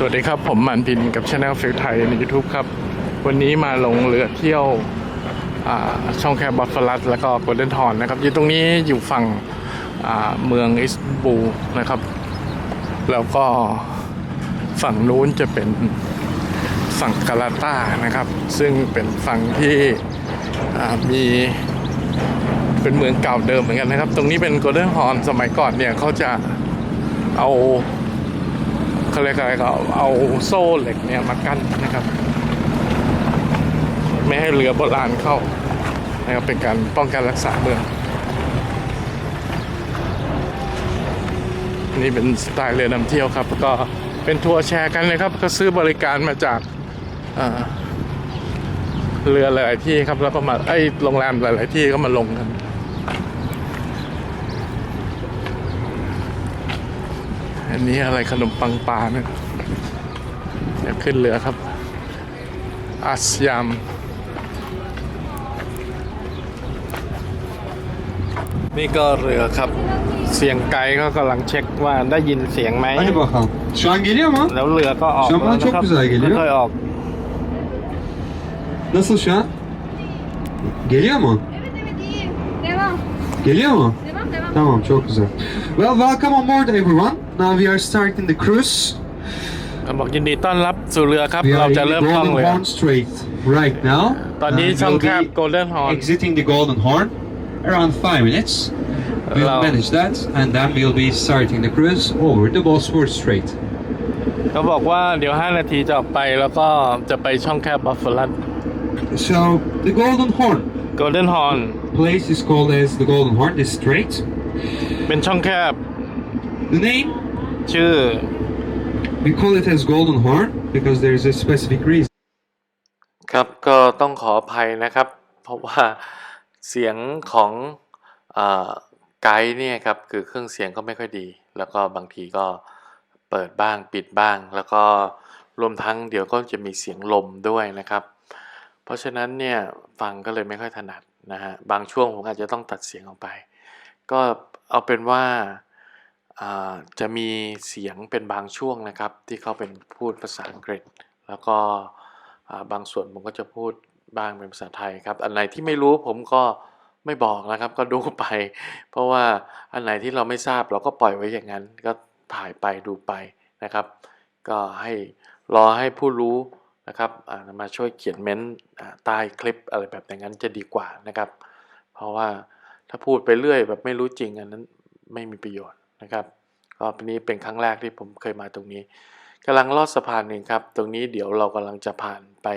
สวัสดีครับผมมันพินกับช anel ฟิลไทยใน YouTube ครับวันนี้มาลงเรือเที่ยวช่องแคบบอสฟอรัสแล้วก็โกลเด้นฮอร์นนะครับอยู่ตรงนี้อยู่ฝั่งเมืองอิสตันบูลนะครับแล้วก็ฝั่งนู้นจะเป็นฝั่งกาลาตานะครับซึ่งเป็นฝั่งที่มีเป็นเมืองเก่าเดิมเหมือนกันนะครับตรงนี้เป็นโกลเด้นฮอร์นสมัยก่อนเนี่ยเขาจะเอาเขาเรียกอะไรก็เอาโซ่เหล็กเนี่ยมากั้นนะครับไม่ให้เรือโบราณเข้านะครับเป็นการป้องกันรักษาเมืองนี่เป็นสไตล์เรือนำเที่ยวครับก็เป็นทัวร์แชร์กันเลยครับก็ซื้อบริการมาจากเรือหลายๆที่ครับแล้วก็มาโรงแรมหลายๆที่ก็มาลงกันอันนี้อะไรขนมปังปลาเนี่ยอยากขึ้นเรือครับอาสยามนี่ก็เรือครับเสียงไกด์ก็กำลังเช็คว่าได้ยินเสียงไหม Hadi bakalım. Şu an geliyor mu? แล้วเรือก็ออก Şu an bana çok güzel geliyor. ค่อยๆออก Nasıl şu an? Geliyor mu? Evet iyi. Devam. Geliyor mu? Devam. Tamam, çok güzel. Well, welcome on board everyone. Now we are starting the cruise. บอกยินดีต้อนรับสู่เรือครับ We เรา are in จะ the เริ่มท่อง Golden เรือ Horn Strait right now. ตอนนี้ And ช่อง we'll แคบ be โกลเด้นฮอร์น exiting the Golden Horn around 5 minutes. We'll Hello. manage that, and then we'll be starting the cruise over the Bosphorus Strait. เขาบอกว่าเดี๋ยว5 นาทีจะออกไปแล้วก็จะไปช่องแคบบอสฟอรัส So the Golden Horn โกลเด้นฮอร์น place is called as the Golden Horn, this strait. เป็นช่องแคบ The name, ชื่อ we call it as Golden Horn because there is a specific reason. ครับก็ต้องขออภัยนะครับ เพราะว่าเสียงของไกด์เนี่ยครับคือเครื่องเสียงก็ไม่ค่อยดีแล้วก็บางทีก็เปิดบ้างปิดบ้างแล้วก็รวมทั้งเดี๋ยวก็จะมีเสียงลมด้วยนะครับเพราะฉะนั้นเนี่ยฟังก็เลยไม่ค่อยถนัดนะฮะบางช่วงผมอาจจะต้องตัดเสียงออกไปก็เอาเป็นว่าจะมีเสียงเป็นบางช่วงนะครับที่เขาเป็นพูดภาษาอังกฤษแล้วก็บางส่วนผมก็จะพูดบ้างเป็นภาษาไทยครับอันไหนที่ไม่รู้ผมก็ไม่บอกนะครับก็ดูไปเพราะว่าอันไหนที่เราไม่ทราบเราก็ปล่อยไว้อย่างนั้นก็ถ่ายไปดูไปนะครับก็ให้รอให้ผู้รู้นะครับมาช่วยเขียนเม้นต์ใต้คลิปอะไรแบบอย่างนั้นจะดีกว่านะครับเพราะว่าถ้าพูดไปเรื่อยแบบไม่รู้จริงอันนั้นไม่มีประโยชน์นะครับก็นี้เป็นครั้งแรกที่ผมเคยมาตรงนี้กำลังลอดสะพานหนึ่งครับตรงนี้เดี๋ยวเรากำลังจะผ่านไป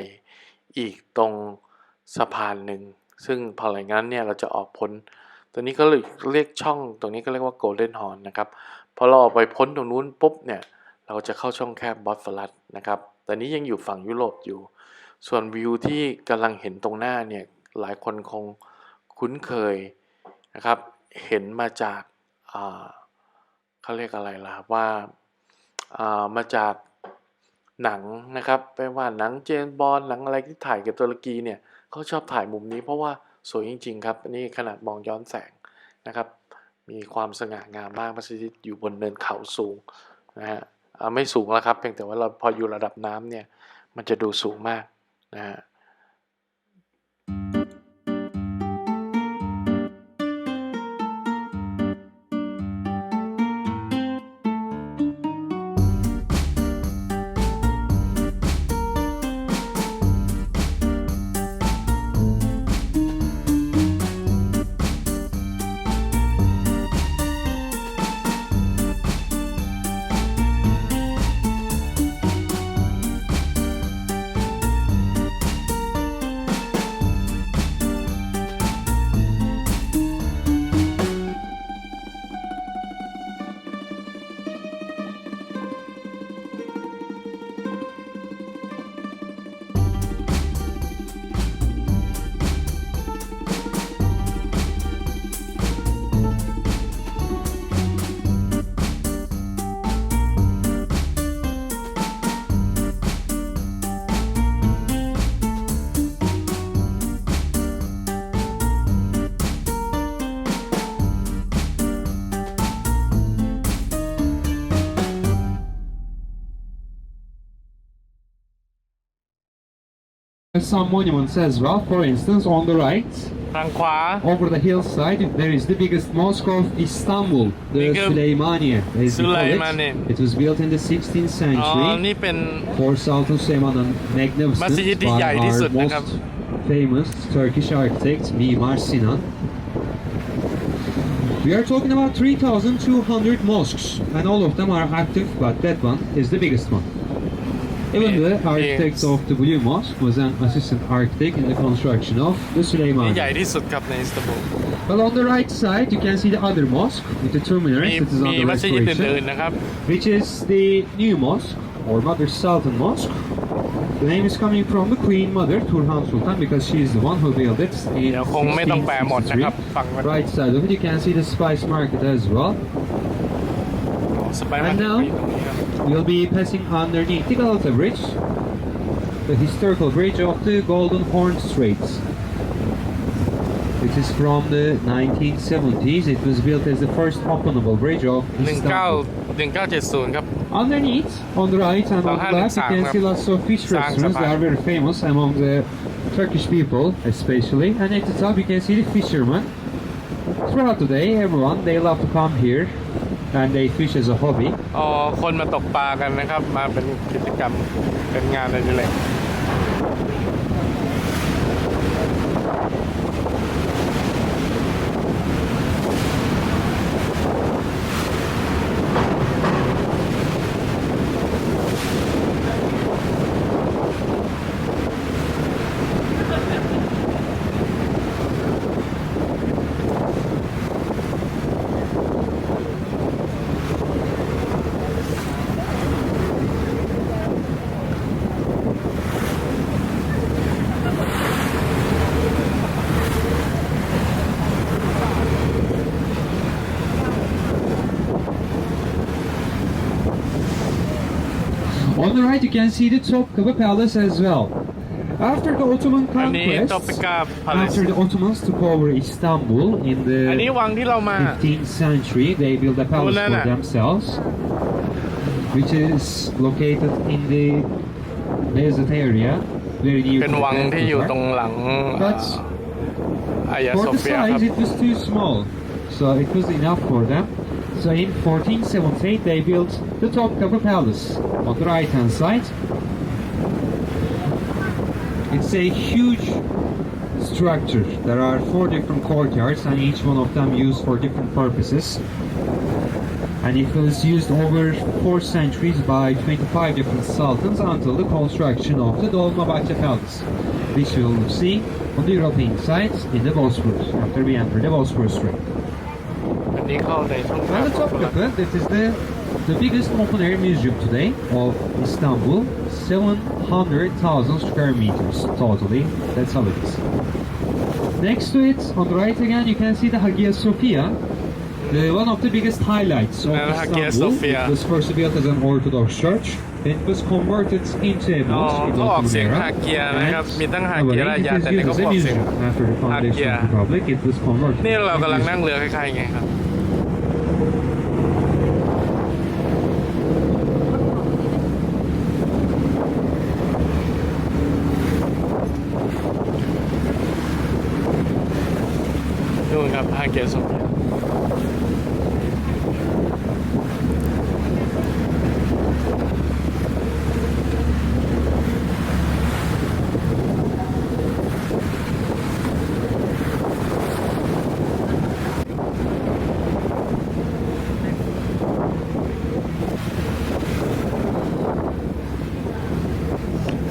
อีกตรงสะพานหนึ่งซึ่งพอหลังนั้นเนี่ยเราจะออกพ้นตัวนี้ก็เรียกช่องตรงนี้ก็เรียกว่าโกลเด้นฮอร์นนะครับพอเราออกไปพ้นตรงนู้นปุ๊บเนี่ยเราจะเข้าช่องแคบบอสฟอรัสนะครับแต่นี้ยังอยู่ฝั่งยุโรปอยู่ส่วนวิวที่กำลังเห็นตรงหน้าเนี่ยหลายคนคงคุ้นเคยนะครับเห็นมาจากเขาเรียกอะไรล่ะว่ามาจากหนังนะครับไม่ว่าหนังเจมส์บอนด์หนังอะไรที่ถ่ายกับตุรกีเนี่ยเขาชอบถ่ายมุมนี้เพราะว่าสวยจริงๆครับนี่ขนาดมองย้อนแสงนะครับมีความสง่างามมากมัสยิดอยู่บนเนินเขาสูงนะฮะไม่สูงแล้วครับเพียงแต่ว่าเราพออยู่ระดับน้ำเนี่ยมันจะดูสูงมากนะฮะ Some monuments as well. For instance, on the right, ทางขวา over the hillside, there is the biggest mosque of Istanbul, the Big- Süleymaniye, as we call Süleymaniye. it. It was built in the 16th อ๋อ century นี่เป็น for Sultan Süleyman and มัส magnificent ยิดที่ by ใหญ่ที่ our สุดนะครับ most famous Turkish architect Mimar Sinan. We are talking about 3,200 mosques, and all of them are active, but that one is the biggest one. Even the architect of the Blue Mosque was an assistant architect in the construction of the นี่ใหญ่ Süleymaniye. ที่สุดครับในอิสตันบูล Well, on the right side, you can see the other mosque with the two มี minarets that is มี under มัสยิดอื่น restoration, ๆนะครับ which is the new mosque, or Mother Sultan Mosque. The name is coming from the Queen Mother, Turhan Sultan, because she is the one who built it in เดี๋ยวคงไม่ต้องแปลหมดนะครับ ฟังกัน 1663. Right side of it, you can see the spice market as well. สบายมาก And now อยู่ตรงนี้ครับ we'll be passing underneath the Galata Bridge, the historical bridge of the Golden Horn Straits. It is from the 1970s. It was built as the first openable bridge of Istanbul. 1970 ครับ Underneath, on the right and on the left, you can see lots of fish restaurants. They are very famous among the Turkish people, especially. And at the top, you can see the fishermen. Throughout the day, everyone they love to come here, and they fish as a hobby. อ๋อคนมาตกปลากันนะครับ มาเป็นกิจกรรมเป็นงานอะไรเลย On the right, you can see the Topkapı Palace as well. After the Ottoman อันนี้ conquest, ตอปิกาพาเลส after the Ottomans took over Istanbul in อันนี้ the วังที่เรามา 15th century, they built a palace Banana. for themselves, which is located in the desert area, very near เป็น to the วังที่อยู่ตรง River. หลัง But อายา for โซ the เฟียครับ size, it was too small, so it was enough for them. So in 1478, they built the Topkapı Palace on the right-hand side. It's a huge structure. There are 4 different courtyards, and each one of them used for different purposes. And it was used over 4 centuries by 25 different sultans until the construction of the Dolmabahce Palace, which we will see on the European side in the Bosphorus after we enter the Bosphorus Strait. อันนี้เข้าในช่องทาง And the Topkapı, that is the biggest open-air museum today of Istanbul, 700,000 square meters totally. That's how it is. Next to it, on the right again, you can see the Hagia Sophia, one of the biggest highlights of Hagia Istanbul. Sophia. It was first built as an Orthodox church. It was converted into a อ๋อ mosque in the เขาออก Ottoman เสียง era. ฮาเกียนะครับ มีตั้งฮา And เกีย nowadays รา it ยา is แต่นี่ used เขา as บ a อกเสียง museum. After the foundation of the Republic, it was converted นี่เรา into a กำลัง museum. นั่งเรือใครๆไงครับ นู่นครับฮาเกียโซเฟีย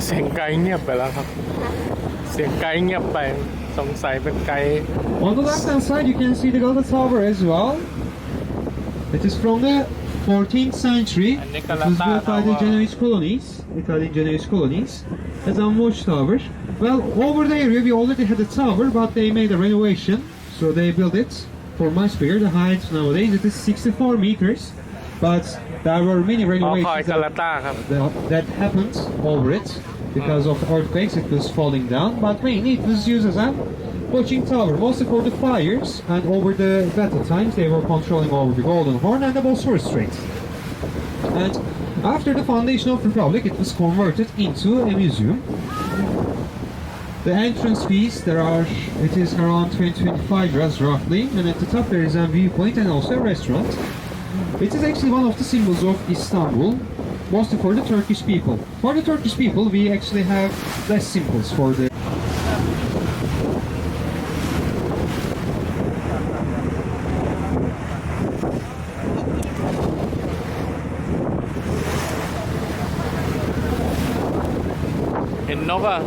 เสียงไกด์เงียบไปแล้วครับ เสียงไกด์เงียบไป สงสัยเป็นไกด์ On the left-hand side, you can see the Galata Tower as well. It is from the 14th century. And It was built by the Genoese colonies, Italian Genoese colonies, as a watchtower. Well, over the area we already had a tower, but they made a renovation, so they built it for much bigger. The height nowadays it is 64 meters, but there were many หอคอย renovations กาลาต้าครับ that happened over it because of earthquakes. It was falling down, but mainly it was used as a watching tower, mostly for the fires, and over the battle times they were controlling over the Golden Horn and the Bosphorus Strait. And after the foundation of the Republic, it was converted into a museum. The entrance fees, it is around 20-25 euros roughly, and at the top there is a viewpoint and also a restaurant. It is actually one of the symbols of Istanbul, mostly for the Turkish people. For the Turkish people, we actually have less symbols for the... ห็นนกอ่ะ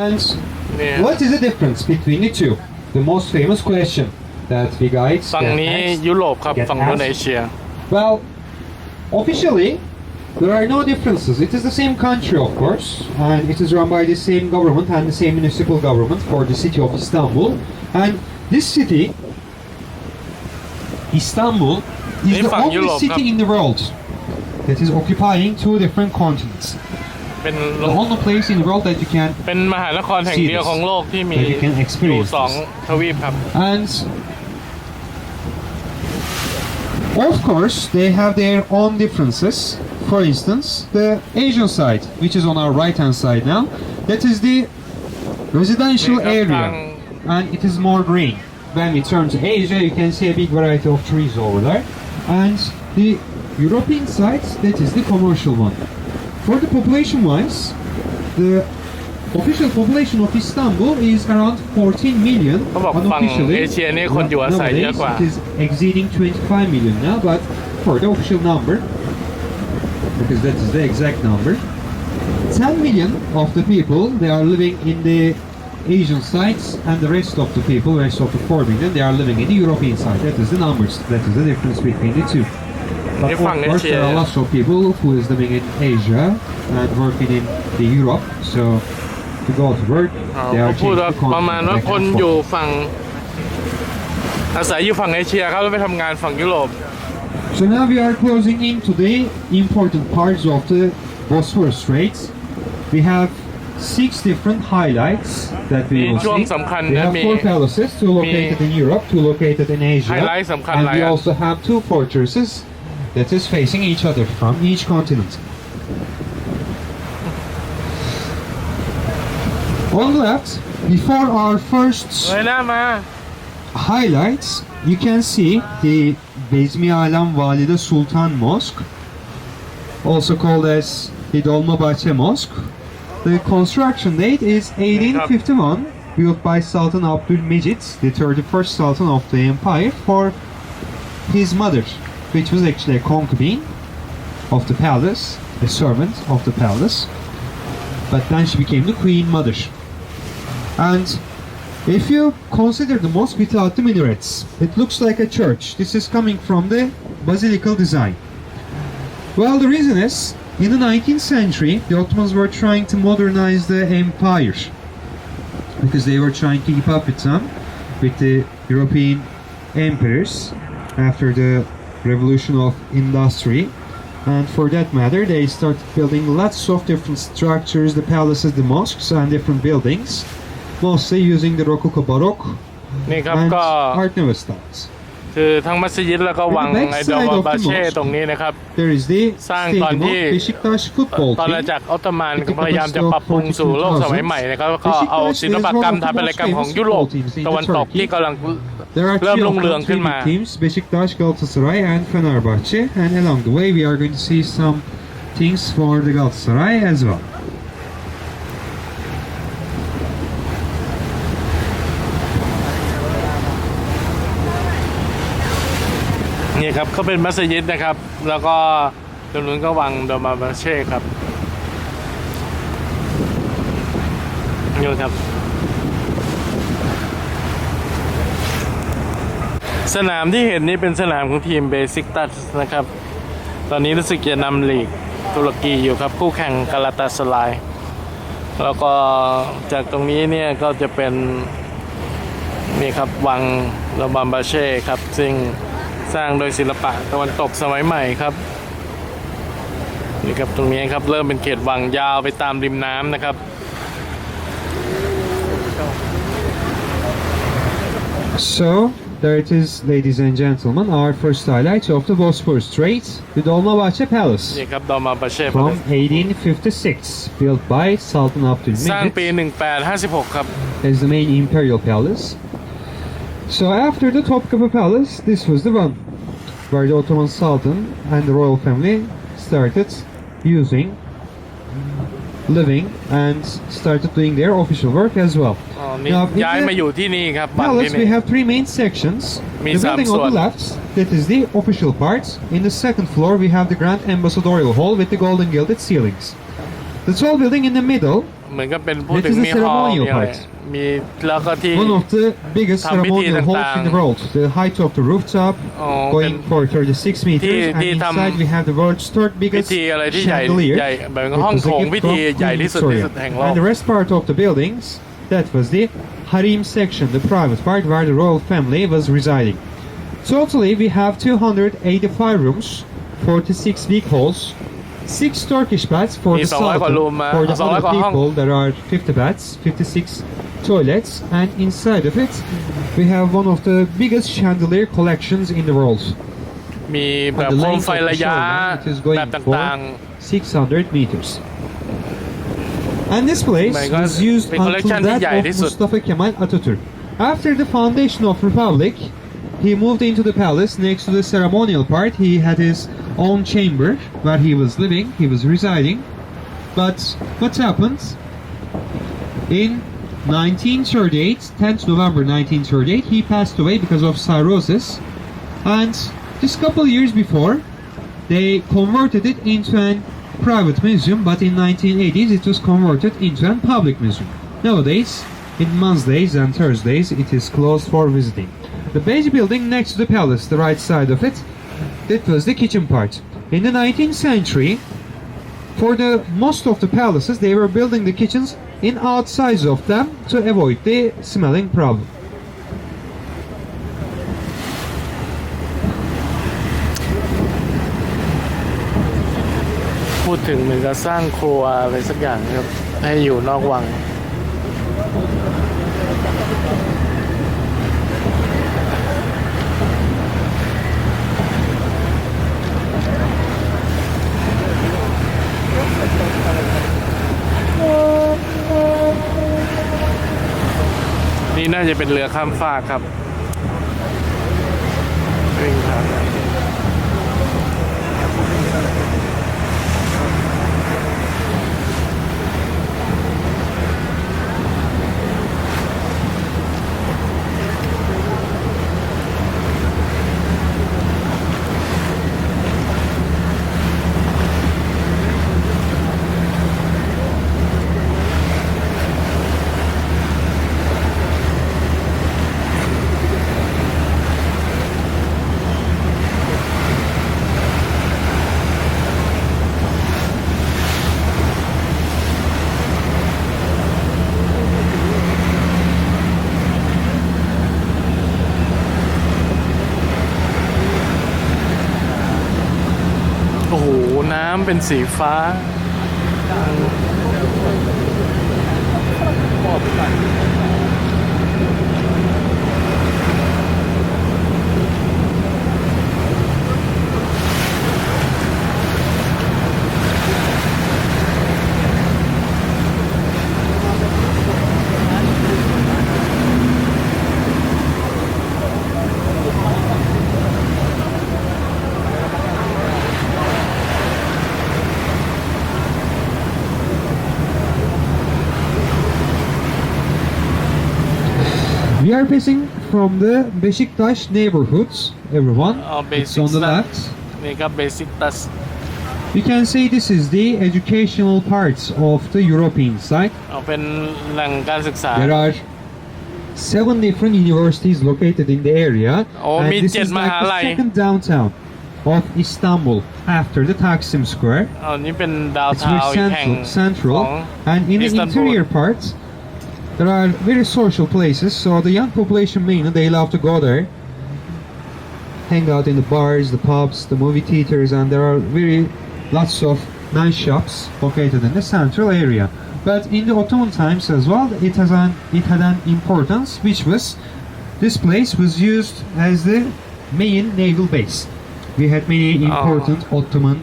And เนี่ย what is the difference between the two? The most famous question that we guides ฝั่ง get นี้ asked. ยุโรปครับ Get ฝั่งนู้น asked. เอเชีย Well, officially, there are no differences. It is the same country, of course, and it is run by the same government and the same municipal government for the city of Istanbul. And this city, Istanbul, is Ini theฝั่งยุโร only ปครับ city in the world that is occupying two different continents. เป็น The only place in the world that you can เป็นมหานครแห่งเดียวของโลกที่มี that you can อยู่ experience สอง this. ทวีปครับ And of course, they have their own differences. For instance, the Asian side, which is on our right-hand side now, that is the residential Yes, area, and it is more green. When we turn to Asia, you can see a big variety of trees over there. And the European side, that is the commercial one. For the population-wise, the official population of Istanbul is around 14 million. เขาบอกฝั่ง Unofficially, เอเชียนี่คนอยู่อาศัยเยอะ nowadays กว่า it is exceeding 25 million now, but for the official number, because that is the exact number, 10 million of the people, they are living in the Asian sides, and the rest of the people, rest of the 4 million, they are living in the European side. That is the numbers. That is the difference between the two. But Ini ofฝั่ง course, there are เอเชีย lots of people who is living in Asia and working in the Europe. So to go to work, อ๋อ they เขา are พูด changing ว่า the ประมาณ continent ว่า back คน and อยู่ forth. ฝั่งอาศัยอยู่ฝั่งเอเชียครับแล้วไปทำงานฝั่งยุโรป So now we are closing into the important parts of the Bosphorus Straits. We have 6 different highlights that we มี will ช่วง see. สำคัญ We นะ have มี 4 palaces, 2 located in Europe, 2 located in Asia. ไฮไลท์สำคัญ And หลาย we อัน also have 2 fortresses that is facing each other from each continent. On the left, before our first เลยหน้ามา highlights, you can see the Bezmi Alam Valide Sultan Mosque, also called as the Dolmabahce Mosque. The construction date is 1851, built by Sultan Abdülmecit, the 31st Sultan of the empire, for his mother, which was actually a concubine of the palace, a servant of the palace, but then she became the queen mother. And if you consider the mosque without the minarets, it looks like a church. This is coming from the basilical design. Well, the reason is, in the 19th century, the Ottomans were trying to modernize the empire because they were trying to keep up with the European emperors after the revolution of industry. And for that matter, they started building lots of different structures, the palaces, the mosques, and different buildings, mostly using the Rococo Baroque นี่ครับ and ก็ Art Nouveau styles. คือทั้งมัสยิดแล้วก็วัง In the back ไอ side ดอ of ล the บาเช่ mosque ตรงนี้นะครับ There is the สร้าง stadium ตอนที่ of Beşiktaş football ตอนอา team. จักรออตโตมันพยายามจะปรับปรุงสู่โลกสมัยใหม่นะครับก็เอาศิลปกรรมสถาปัตยกรรมของยุโรปตะวันตกที่กำลัง There are เริ่ม three รุ่ง of เรือง them, ขึ้น three มา big teams, Beşiktaş, Galatasaray, and Fenerbahçe. And along the way, we are going to see some things for the Galatasaray as well. นี่ครับเขาเป็นมัสยิดนะครับ แล้วก็ตรงนู้นก็วังดอมาบาเช่ครับนี่ครับสนามที่เห็นนี่เป็นสนามของทีมเบซิกตัสนะครับ ตอนนี้รู้สึกจะนำลีกตุรกีอยู่ครับคู่แข่งกาลาตาสลายแล้วก็จากตรงนี้เนี่ยก็จะเป็นนี่ครับวังดอมาบาเช่ครับซึ่งสร้างโดยศิลปะตะวันตกสมัยใหม่ครับนี่ครับตรงนี้ครับเริ่มเป็นเขตวังยาวไปตามริมน้ำนะครับ So, there it is, ladies and gentlemen, our first highlight of the Bosphorus Strait, the Dolmabahce นี่ Palace ครับดอมาบาเช่ from 1856, built by Sultan สร้างปี Abdülmecit 1856 ครับ as the main imperial palace. So after the Topkapı Palace, this was the one where the Ottoman Sultan and the royal family started using, living, and started doing their official work as well. อ๋อนี่ Now, in ย้ายมา the อยู่ที่นี่ครับวังที่ palace, นี่ we have three main sections. Mi The building on Samson. the left, that is the official part. In the second floor, we have the grand ambassadorial hall with the golden gilded ceilings. The tall building in the middle, เหมือนกับเป็นพูด That ถึง is the มีฮอลล์ ceremonial มีอะไร part. มีแล้วก็ที่ one of the biggest Tam biti ceremonial halls in the tang-tang. world. The height of the rooftop, Oh, going for 36 meters, Ti- and ti tam- inside we have the world's third พิ biggest ธีอะไรที่ใหญ่ chandelier. ใหญ่แบบ It ห้อง was a โถง gift พิธี from ใหญ่ Queen ที่สุด Victoria. แห่งโลก And the rest part of the buildings, that was the harem section, the private part where the royal family was residing. Totally, we have 285 rooms, 46 big halls, 6 Turkish baths for มี the 200 กว่า Sultan. รูม For the 200 other กว่าห้อง people, there are 50 baths, 56 toilets, and inside of it, we have one of the biggest chandelier collections in the world. มีแบบ And the โคม length ไฟ of the ระยะ shoreline, it is แบบ going ต่าง for 600 meters. And this place my God, was used the until collection that ที่ใหญ่ of ที่สุด Mustafa Kemal Atatürk. After the foundation of Republic, he moved into the palace next to the ceremonial part. He had his own chamber where he was living, he was residing. But what happened? In 1938, 10th November 1938, he passed away because of cirrhosis. And just a couple years before, they converted it into a private museum, but in 1980s it was converted into a public museum. Nowadays, in Mondays and Thursdays, it is closed for visiting. The beige building next to the palace, the right side of it, that was the kitchen part. In the 19th century, for the most of the palaces, they were building the kitchens in outsides of them to avoid the smelling problem. พูดถึงเหมือนกับสร้างครัวอะไรสักอย่างนะครับให้อยู่นอกวัง นี่น่าจะเป็นเรือข้ามฟากครับวิ่งผ่าน น้ำเป็นสีฟ้า We are passing from the Beşiktaş neighborhoods, everyone. It's on the left. นี่ก็เบสิกตัส We can say this is the educational part of the European side. เป็นแหล่งการศึกษา There are 7 different universities located in the area, Oh, andมี this 7 is ม like หา the ลัย second downtown of Istanbul after the Taksim Square. นี่เป็นดาว It's เทา very อีกแห่ง central, ของ and in the Istanbul interior parts, there are very social places. So the young population mainly they love to go there, hang out in the bars, the pubs, the movie theaters, and there are lots of nice shops located in the central area. But in the Ottoman times as well, it had an importance, which was this place was used as the main naval base. We had many important Ottoman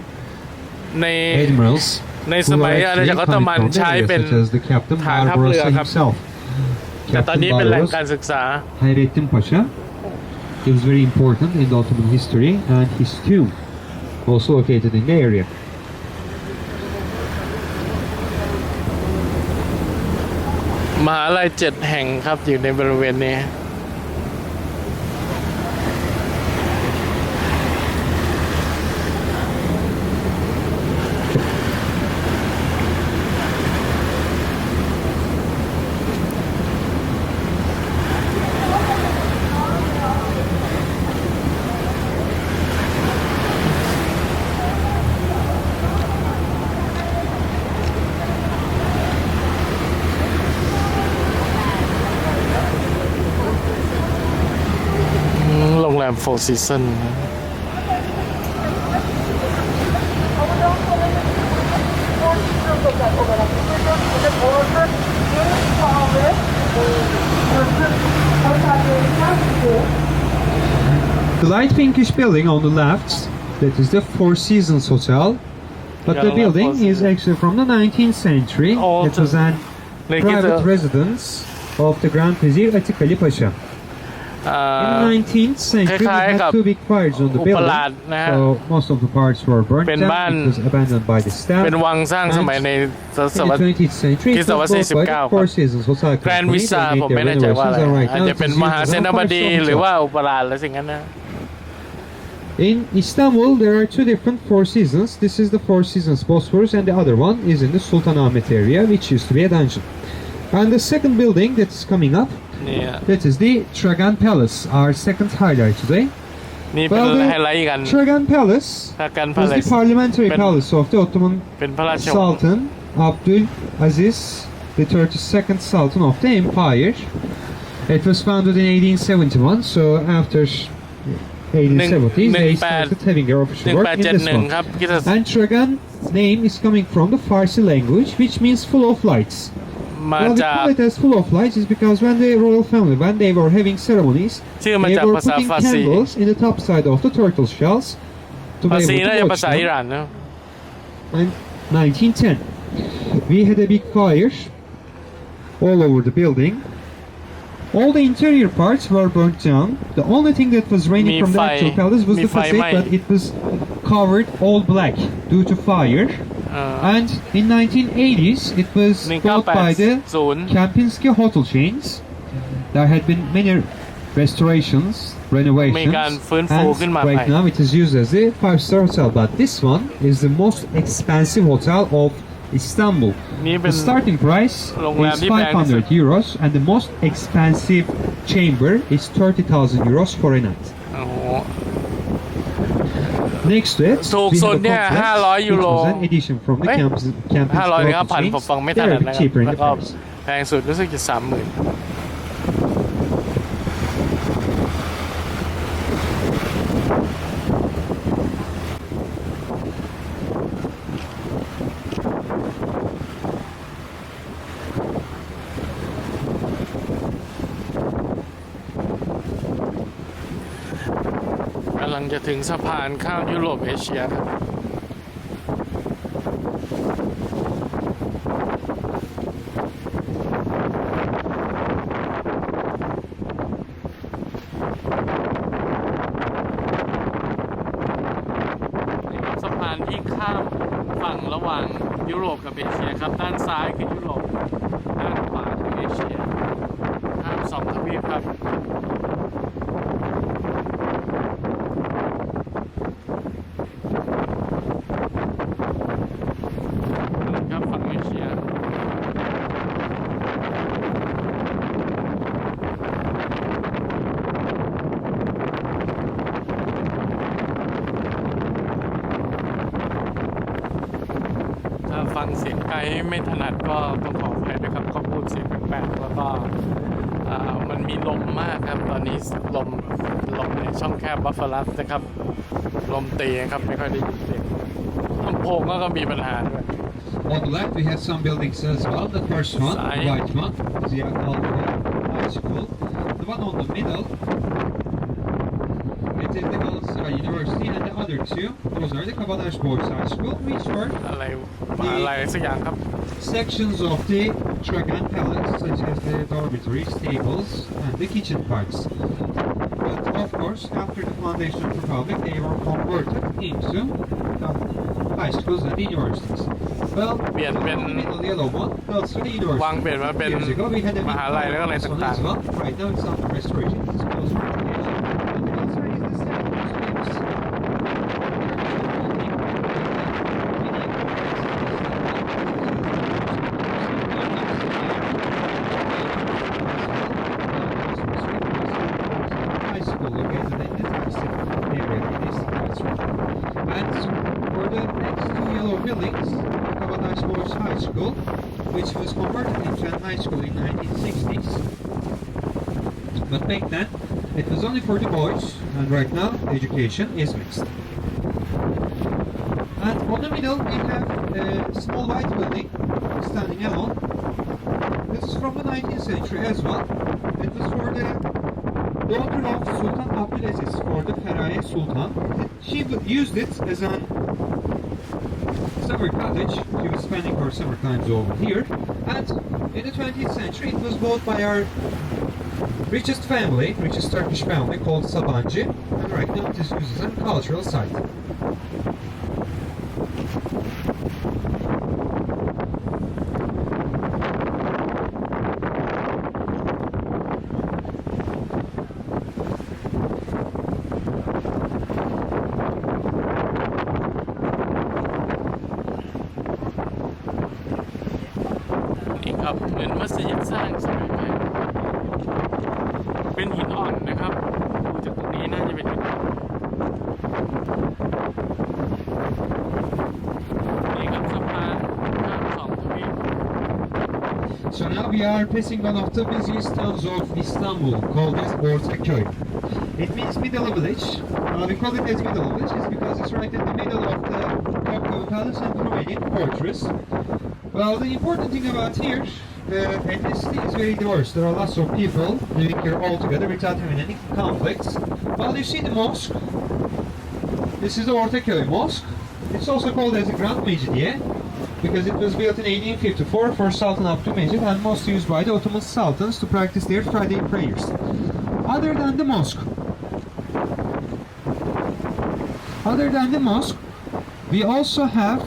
ใน admirals ใน who ส were มัยอาณา actually จักรออตโต coming มัน from the ใช้ area, เป็น such as the Captain ฐานทัพเรือ Barbarossa ครับ himself. แต่ตอน Captain นี้เป็นแหล่งการ Barbaros ศึกษา Hayrettin Pasha. He was very important in the Ottoman history, and his tomb also located in the area. มหาลัย7 แห่งครับอยู่ในบริเวณนี้ โรงแรมโฟร์ซีซัน The light pinkish building on the left, that is the Four Seasons Hotel. But Yeah, the the building Four is actually from the 19th century. Oh, It was an Like private it's residence of the Grand Vizier Atikali Pasha. In the 19th century, we คล้ายๆกับ had 2 big fires on the อุปราช building, นะฮะ so most of the parts were burnt เป็น down. บ้าน It was abandoned by the staff. เป็นวังสร้างสมัยในศต In วร the รษ 20th century, it ที่ was ศตวรรษ bought by 49 the Four Seasons Hotel แกรนด์ Company. วิส They ซา made ผม their ไม่แน่ใจว่าอะไร renovations, and right อาจ now จะ it เป็น is มหา used เส as นา a บดี five-star หรือ hotel. ว่าอุปราชอะไรสิ่งนั้นนะ In Istanbul, there are 2 different Four Seasons. This is the Four Seasons Bosphorus, and the other one is in the Sultanahmet area, which used to be a dungeon. And the second building that is coming up, เนี่ย that is the Tragan Palace, our second highlight today. นี่เป็น Well, ไฮไลท์กัน the Tragan Palace ถ้ากันพา was เล the ส parliamentary Ben- palace of the Ottoman เป็นพระราชวัง Sultan Abdul Aziz, the 32nd Sultan of the empire. It was founded in 1871, so after 1870s, they started having their official work in this 1871 one. ครับคริสต And Tragan name is coming from the Farsi language, which means full of lights. มา Well, we จาก call it as full of lights is because when the royal family, when they were having ceremonies, ชื่อมา they จาก were ภาษา putting ฟาร์ซี candles in the top side of the turtle shells to ฟา be ร์ซี able น่า to จะ watch ภาษาอิห them. ร่านนะ And 1910, we had a big fire all over the building. All the interior parts were burnt down. The only thing that was remaining from the Mi-fi- actual palace was the mi-fi facade, mai. but it was covered all black due to fire. And in 1980s, it was bought by the 1980 Kempinski hotel chains. There had been many restorations, มี renovations, การฟื้นฟูขึ้นมา and ใหม่ right now it is used as a 5-star hotel. But this one is the most expensive hotel of Istanbul. นี่เป็ The น starting price โรงแรม is ที่แพงที่สุด 500 euros, and the most expensive chamber is 30,000 euros for a night. โอ้โห Next to it, ถูก we สุด have a เนี่ย complex, 500 ยู which โร was an addition from the เอ้ย campus 500หรือ local 5,000 ผม chains. ฟังไม่ถ They're นัด a bit นะครับ cheaper in แล้ว the ก็ price. แพงสุดรู้สึกจะ 30,000 ำลังจะถึงสะพานข้ามยุโรปเอเชียครับสะพานที่ข้ามฝั่งระหว่างยุโรปกับเอเชียครับด้านซ้ายคือยุโรปด้านขวาคือเอเชียข้ามสองทวีปครับครับฝั่งเอเชียถ้าฟังเสียงไกด์ไม่ถนัดก็ต้องขออภัยนะครับเขาพูดเสียงแปลกๆแล้วก็มันมีลมมากครับตอนนี้ลมในช่องแคบบอสฟอรัสนะครับลมตีครับไม่ค่อยได้ยินเสียงลำโพงก็มีปัญหาด้วย On the left, we have some buildings as well. The first one, the white one, is the High School. The one on the middle, it is the Girls University, and the other two, those are the Kabadash Boys High School, which are อะไรสักอย่างครับ sections of the Dragon Palace, such as the dormitories, tables, and the kitchen parts. But of course, after the foundation of the Republic, they were converted into the high schools and the universities. Well, เปลี่ยนเป็น the yellow one, well, so the university. วางเปลี่ยนมาเป็น Years ago, we had a มหาลัยแล้วก็อะไร one ต่าง as well. Right now, it's under restoration. It's closed for education. And the answer is the same. High school located in the Taksim area in East Pakistan. And for the next two yellow buildings, the Kabadash Boys High School, which was converted into a high school in 1960s. But back then, it was only for the boys, and right now, education is mixed. And on the middle, we have a small white building standing alone. This is from the 19th century as well. It was for the daughter of Sultan Abdulaziz, for the Feraye Sultan. She used it as a summer cottage. She was spending her summer times over here. And in the 20th century, it was bought by our richest Turkish family called Sabancı. And right now, it is used as a cultural site.นี่ครับเหมือนมัสยิดสร้างสมัยใหม่เป็นหินอ่อนนะครับดูจากตรงนี้น่าจะเป็นหินอ่อนนี่ครับสะพานข้ามสองทวีป So now we are passing one of the busiest towns of Istanbul, called as Ortaköy. It means middle village. We call it as middle village is because it's right in the middle of the Topkapı Palace and the Romanian fortress. Well, the important thing about here, the ethnicity is very diverse. There are lots of people living here all together without having any conflicts. Well, you see the mosque. This is the Ortaköy Mosque. It's also called as the Grand Mecidiye because it was built in 1854 for Sultan Abdülmecid and most used by the Ottoman sultans to practice their Friday prayers. Other than the mosque, we also have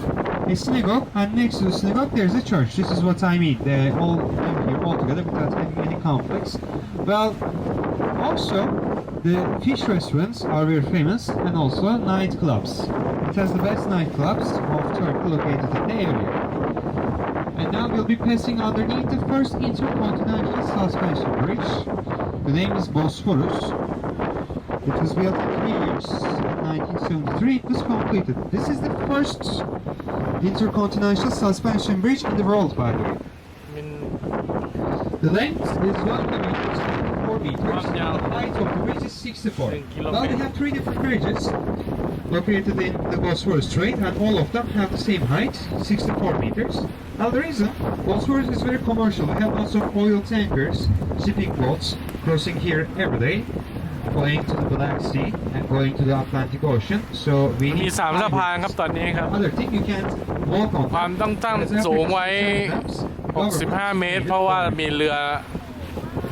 a synagogue, and next to the synagogue there's a church. This is what I mean. They all live here all together without having any conflicts. Well, also the fish restaurants are very famous, and also nightclubs. It has the best nightclubs of Turkey located in the area. And now we'll be passing underneath the first intercontinental suspension bridge. The name is Bosphorus. It was built in 3 years. In 1973 it was completed. This is the first intercontinental suspension bridge in the world, by the way. The length is 1 kilometer, 4 meters, and the height of the bridge is 64. Well, we have 3 different bridges located in the Bosphorus Strait, and all of them have the same height, 64 meters. Now the reason, Bosphorus is very commercial. We have lots of oil tankers, shipping boats crossing here every day. going to the Black Sea and going to the Atlantic Ocean. So we มี need 3 สะพานครับตอนนี้ครับ Other thing you can't walk on. ความต้องตั้ง Because after สูงไว้ government 65 เมตร เพราะว่ามีเรือ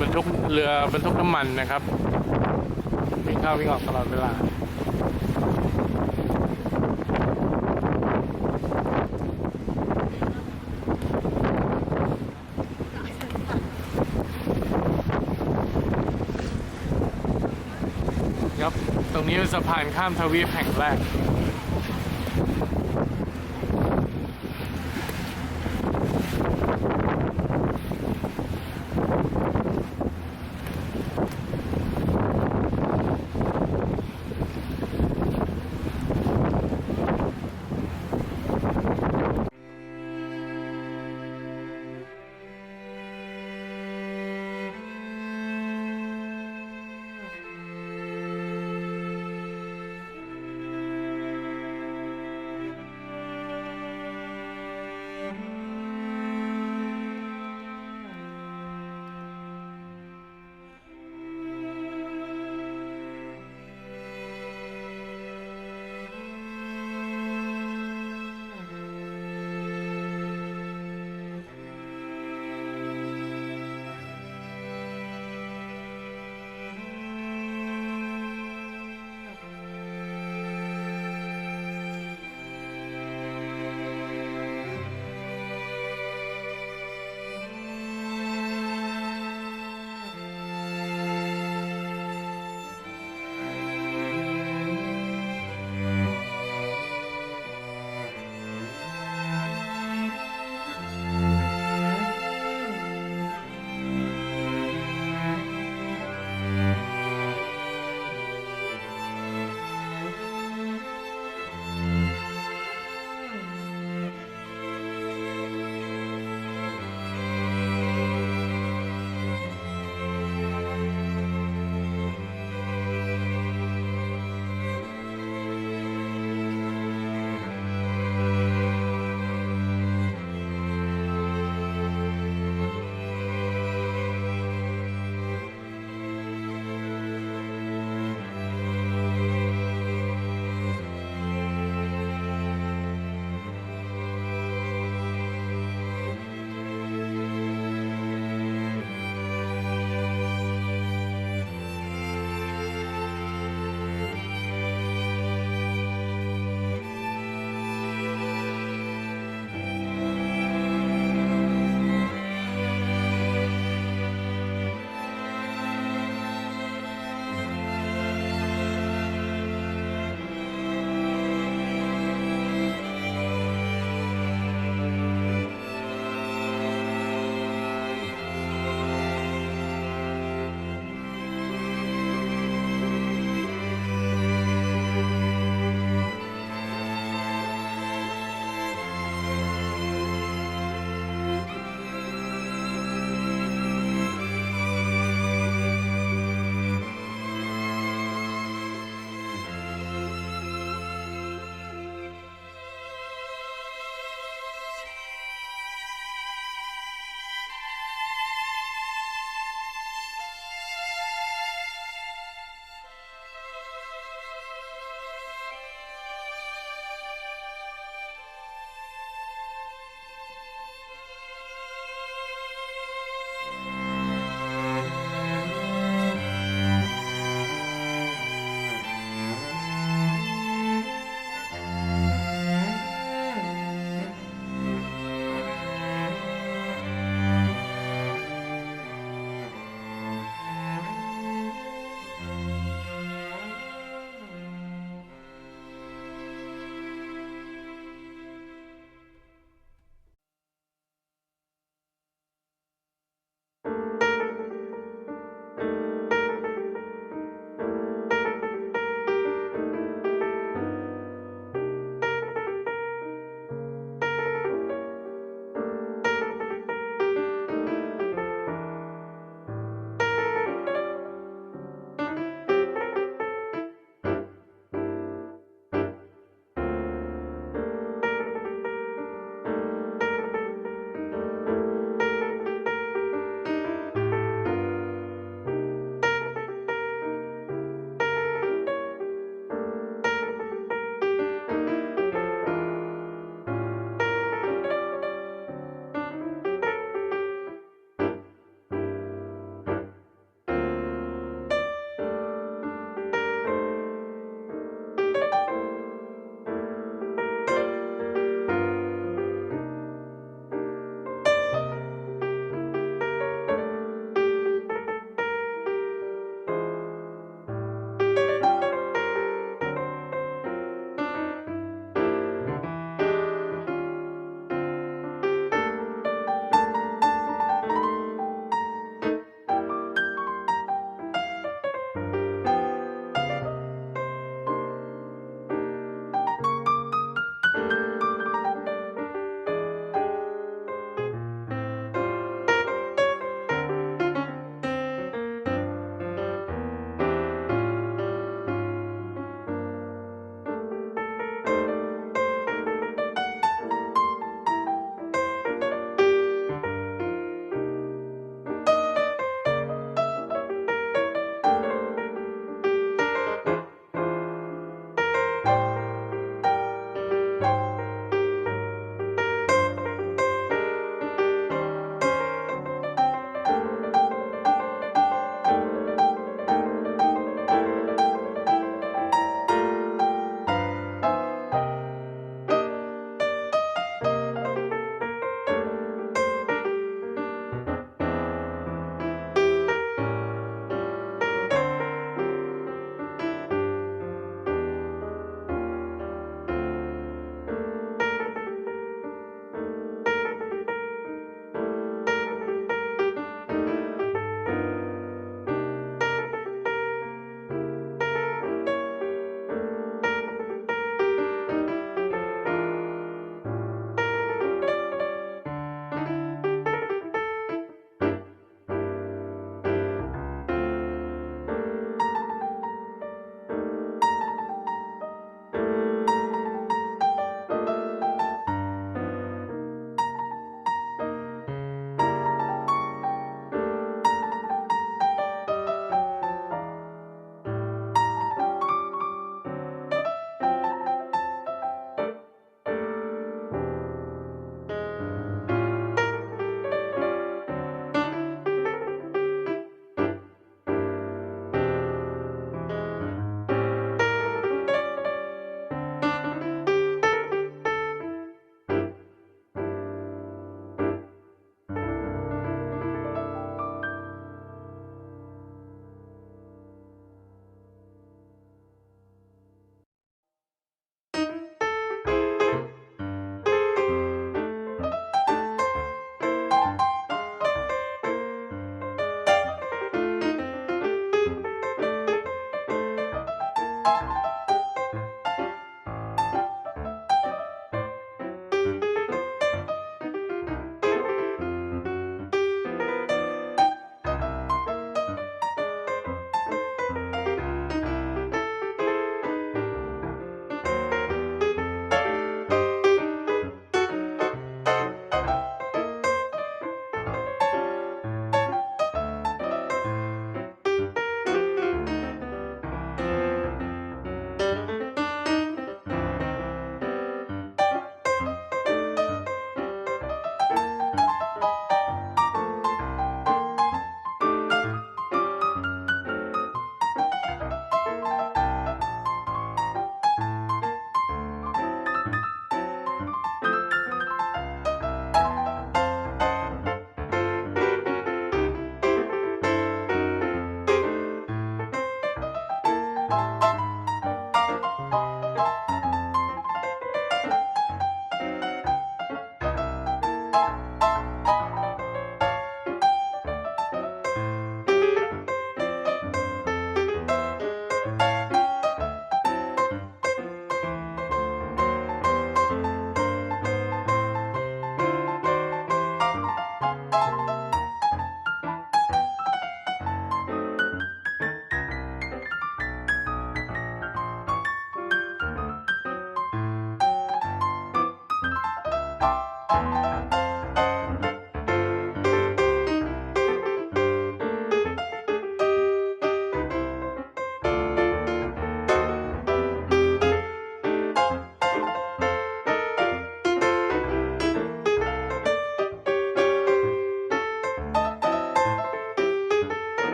บรรทุกน้ำมันนะครับวิ่งเข้าวิ่งออกตลอดเวลาครับตรงนี้เป็นสะพานข้ามทวีปแห่งแรก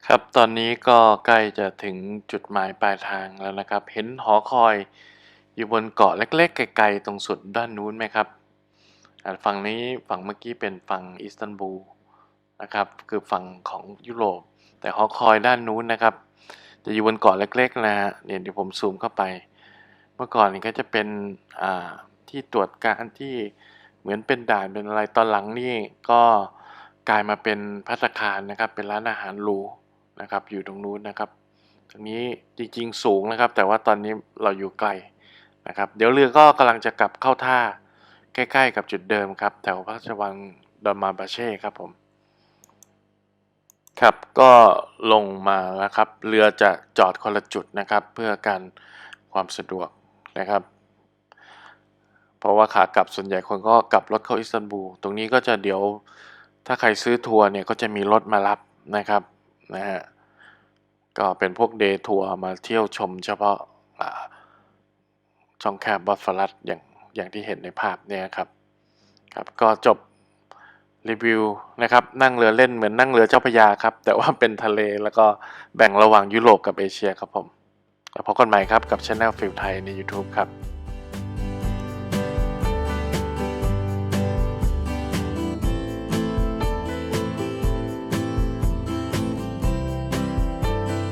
ครับตอนนี้ก็ใกล้จะถึงจุดหมายปลายทางแล้วนะครับเห็นหอคอยอยู่บนเกาะเล็กๆไกลๆตรงสุดด้านนู้นไหมครับฝั่งนี้ฝั่งเมื่อกี้เป็นฝั่งอิสตันบูลนะครับคือฝั่งของยุโรปแต่หอคอยด้านนู้นนะครับจะอยู่บนเกาะเล็กๆนะฮะเดี๋ยวผมซูมเข้าไปเมื่อก่อนนี่ก็จะเป็นที่ตรวจการที่เหมือนเป็นด่านเป็นอะไรตอนหลังนี่ก็กลายมาเป็นภัตตาคารนะครับเป็นร้านอาหารหรูนะครับอยู่ตรงนู้นนะครับตรงนี้จริงๆสูงนะครับแต่ว่าตอนนี้เราอยู่ไกลนะครับเดี๋ยวเรือก็กำลังจะกลับเข้าท่าใกล้ๆกับจุดเดิมครับแถวพระราชวังดอมาบาเช่ครับผมครับก็ลงมาแล้วครับเรือจะจอดคนละจุดนะครับเพื่อการความสะดวกนะครับเพราะว่าขากลับส่วนใหญ่คนก็กลับรถเข้าอิสตันบูลตรงนี้ก็จะเดี๋ยวถ้าใครซื้อทัวร์เนี่ยก็จะมีรถมารับนะครับนะฮะก็เป็นพวกเดย์ทัวร์มาเที่ยวชมเฉพาะช่องแคบบอสฟอรัสอย่างที่เห็นในภาพเนี่ยครับก็จบรีวิวนะครับนั่งเรือเล่นเหมือนนั่งเรือเจ้าพระยาครับแต่ว่าเป็นทะเลแล้วก็แบ่งระหว่างยุโรปกับเอเชียครับผมแล้วพบกันใหม่ครับกับ Channel ฟิลไทยใน YouTube ครับ